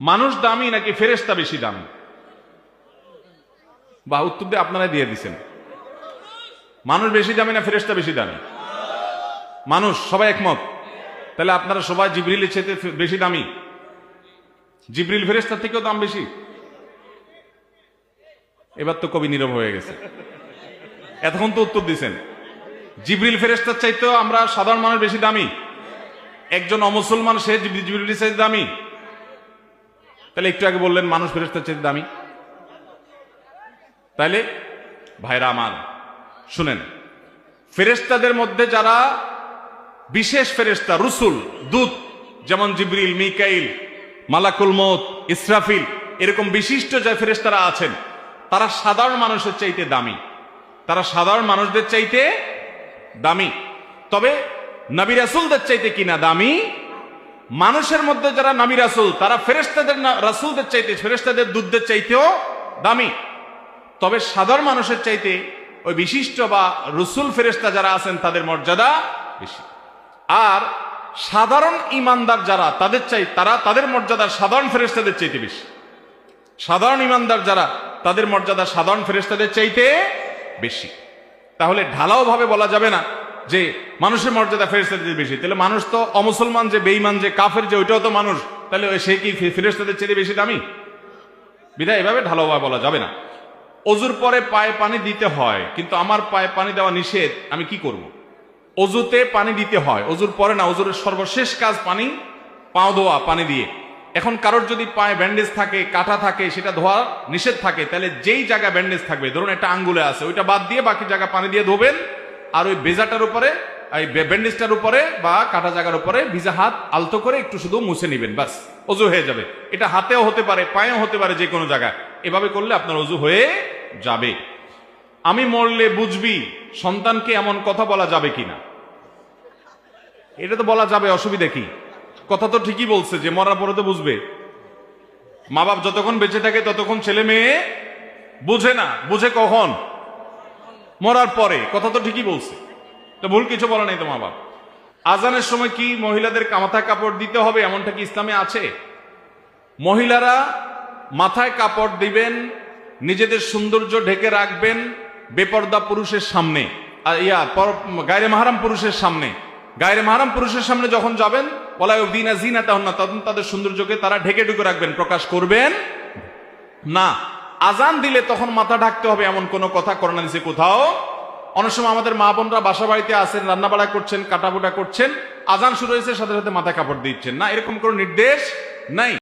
মানুষ দামি নাকি ফেরেশতা বেশি দামি? বা উত্তর দিয়ে আপনারা দিয়ে দিচ্ছেন। মানুষ বেশি দামি না ফেরেশতা বেশি দামি? মানুষ, সবাই একমত। তাহলে আপনারা সবাই জিবরিলের চেয়ে বেশি দামি? জিবরিল ফেরেশতার থেকেও দাম বেশি? এবার তো কবি নীরব হয়ে গেছে। এতক্ষণ তো উত্তর দিচ্ছেন। জিবরিল ফেরেশতার চাইতেও আমরা সাধারণ মানুষ বেশি দামি? একজন অমুসলমান সে জিবরিলের চাইতে দামি? তাহলে একটু আগে বললেন মানুষ ফেরেশতার চাইতে দামি। তাইলে ভাইরা আমার শুনেন, ফেরেশতাদের মধ্যে যারা বিশেষ ফেরেশতা, রসুল, দূত, যেমন জিবরিল, মিকাইল, মালাকুল মউত, ইসরাফিল, এরকম বিশিষ্ট যে ফেরেশতারা আছেন তারা সাধারণ মানুষের চাইতে দামি। তারা সাধারণ মানুষদের চাইতে দামি। তবে নবী রাসূলদের চাইতে কিনা দামি? মানুষের মধ্যে যারা নবী রাসূল তারা ফেরেশতাদের রাসূলদের চাইতে, ফেরেশতাদের দূতদের চাইতেও দামি। তবে সাধারণ মানুষের চাইতে ওই বিশিষ্ট বা রসুল ফেরেশতা যারা আছেন তাদের মর্যাদা বেশি। আর সাধারণ ইমানদার যারা তাদের মর্যাদা সাধারণ ফেরেশতাদের চাইতে বেশি। সাধারণ ইমানদার যারা তাদের মর্যাদা সাধারণ ফেরেশতাদের চাইতে বেশি। তাহলে ঢালাও ভাবে বলা যাবে না যে মানুষের মর্যাদা ফেরেশতাদের বেশি। তাহলে মানুষ তো অমুসলমান, যে বেঈমান, যে কাফের, যে ওইটাও তো মানুষ, তাহলে সে কি ফেরেশতাদের চাইতে বেশি দামি? বিধায় এভাবে ঢালাও ভাবে বলা যাবে না। অজুর পরে পায়ে পানি দিতে হয়, কিন্তু আমার পায়ে পানি দেওয়া নিষেধ, আমি কি করব? অজুতে পানি দিতে হয়, অজুর পরে না। অজুর সর্বশেষ কাজ পানি, পাও ধোয়া পানি দিয়ে। এখন কারোর যদি পায়ে ব্যান্ডেজ থাকে, কাটা থাকে, সেটা ধোয়া নিষেধ থাকে, তাহলে যেই জায়গায় ব্যান্ডেজ থাকবে, ধরুন একটা আঙ্গুলে আছে, ওইটা বাদ দিয়ে বাকি জায়গা পানি দিয়ে ধোবেন। আর ওই বেজাটার উপরে, এই ব্যান্ডেজটার উপরে বা কাটা জায়গার উপরে ভিজা হাত আলতো করে একটু শুধু মুছে নিবেন, বাস অজু হয়ে যাবে। এটা হাতেও হতে পারে, পায়েও হতে পারে, যে কোনো জায়গায়। এভাবে করলে আপনার অজু হয়ে যাবে। আমি মরলে বুঝবি সন্তানকে এমন কথা বলা যাবে কিনা? এটা তো বলা যাবে, অসুবিধা কি? কথা তো ঠিকই বলছে যে মরার পরে তো বুঝবে। মা বাপ যতক্ষণ বেঁচে থাকে ততক্ষণ ছেলে মেয়ে বুঝে না। বুঝে কখন? মরার পরে। কথা তো ঠিকই বলছে, তো ভুল কিছু বলা নাই তো মা বাপ। আজানের সময় কি মহিলাদের মাথায় কাপড় দিতে হবে, এমনটা কি ইসলামে আছে? মহিলারা মাথায় কাপড় দিবেন, নিজেদের সৌন্দর্য ঢেকে রাখবেন বেপর্দা পুরুষের সামনে, গায়রে মাহরাম পুরুষের সামনে। গায়রে মাহরাম পুরুষের সামনে যখন যাবেন, ওয়ালা ইউবদিনা যিনাতাহুন্না, তখন তাদের সৌন্দর্যকে তারা ঢেকে ঢুকে রাখবেন, প্রকাশ করবেন না। আজান দিলে তখন মাথা ঢাকতে হবে, এমন কোন কথা কোরআন হাদিসে কোথাও। অনেক সময় আমাদের মা বোনরা বাসা বাড়িতে আছেন, রান্না বাড়া করছেন, কাটাকুটা করছেন, আজান শুরু হয়েছে সাথে সাথে মাথায় কাপড় দিচ্ছেন না, এরকম কোনো নির্দেশ নাই।